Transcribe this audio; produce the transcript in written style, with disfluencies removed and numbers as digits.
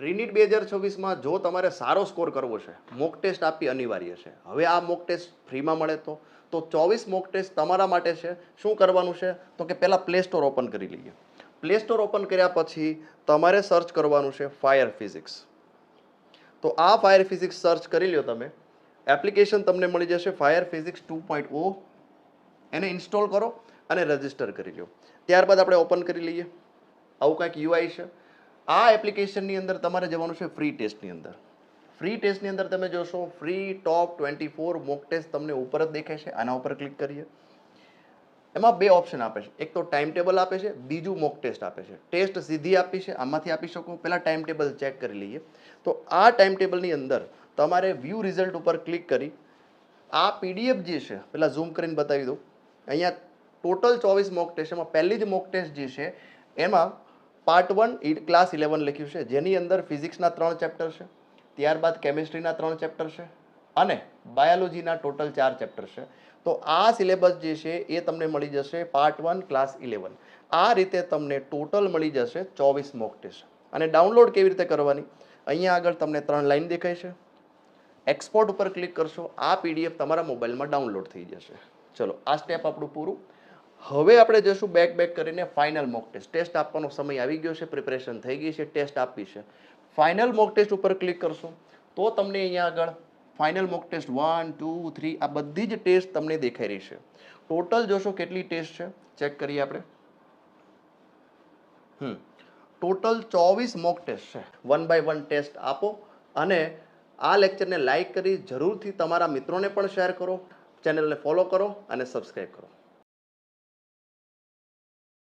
રીનીટ 2026માં જો તમારે સારો સ્કોર કરવો છે, મોક ટેસ્ટ આપવી અનિવાર્ય છે. હવે આ મોક ટેસ્ટ ફ્રીમાં મળે તો 24 મોક ટેસ્ટ તમારા માટે છે. શું કરવાનું છે તો કે પહેલાં પ્લે સ્ટોર ઓપન કરી લઈએ. પ્લે સ્ટોર ઓપન કર્યા પછી તમારે સર્ચ કરવાનું છે ફાયર ફિઝિક્સ. તો આ ફાયર ફિઝિક્સ સર્ચ કરી લ્યો તમે. એપ્લિકેશન તમને મળી જશે ફાયર ફિઝિક્સ 2.0. એને ઇન્સ્ટોલ કરો અને રજિસ્ટર કરી લો. ત્યારબાદ આપણે ઓપન કરી લઈએ. આવું કંઈક યુઆઈ છે. આ એપ્લિકેશનની અંદર તમારે જવાનું છે ફ્રી ટેસ્ટની અંદર. ફ્રી ટેસ્ટની અંદર તમે જોશો ફ્રી ટોપ 24 મોક ટેસ્ટ તમને ઉપર જ દેખાય છે. આના ઉપર ક્લિક કરીએ. એમાં બે ઓપ્શન આપે છે. એક તો ટાઈમ ટેબલ આપે છે, બીજું મોક ટેસ્ટ આપે છે. ટેસ્ટ સીધી આપી છે, આમાંથી આપી શકો. પહેલાં ટાઈમ ટેબલ ચેક કરી લઈએ. તો આ ટાઈમ ટેબલની અંદર તમારે વ્યૂ રિઝલ્ટ ઉપર ક્લિક કરી આ પીડીએફ જે છે પહેલાં ઝૂમ કરીને બતાવી દો. અહીંયા ટોટલ 24 મોક ટેસ્ટ, એમાં પહેલી જ મોક ટેસ્ટ જે છે એમાં પાર્ટ 1 ક્લાસ 11 લખ્યું છે, જેની અંદર ફિઝિક્સના 3 ચેપ્ટર છે, ત્યારબાદ કેમિસ્ટ્રીના 3 ચેપ્ટર છે અને બાયોલોજીના ટોટલ 4 ચેપ્ટર છે. તો આ સિલેબસ જે છે એ તમને મળી જશે પાર્ટ 1 ક્લાસ 11. આ રીતે તમને ટોટલ મળી જશે 24 મોક ટેસ્ટ. અને ડાઉનલોડ કેવી રીતે કરવાની? અહીંયા આગળ તમને 3 લાઈન દેખાય છે. એક્સપોર્ટ ઉપર ક્લિક કરશો, આ પીડીએફ તમારા મોબાઈલમાં ડાઉનલોડ થઈ જશે. ચલો, આ સ્ટેપ આપણું પૂરું. હવે આપણે જશું બેક કરીને ફાઇનલ મોક ટેસ્ટ. ટેસ્ટ આપવાનો સમય આવી ગયો છે, પ્રિપરેશન થઈ ગઈ છે, ટેસ્ટ આપવી છે. ફાઇનલ મોક ટેસ્ટ ઉપર ક્લિક કરશો તો તમને અહીંયા આગળ ફાઇનલ મોક ટેસ્ટ 1, 2, 3 આ બધી જ ટેસ્ટ તમને દેખાઈ રહી છે. ટોટલ જોશો કેટલી ટેસ્ટ છે, ચેક કરીએ આપણે. ટોટલ 24 મોક ટેસ્ટ છે. 1 બાય 1 ટેસ્ટ આપો અને આ લેક્ચરને લાઇક કરી જરૂરથી તમારા મિત્રોને પણ શેર કરો, ચેનલને ફોલો કરો અને સબસ્ક્રાઈબ કરો.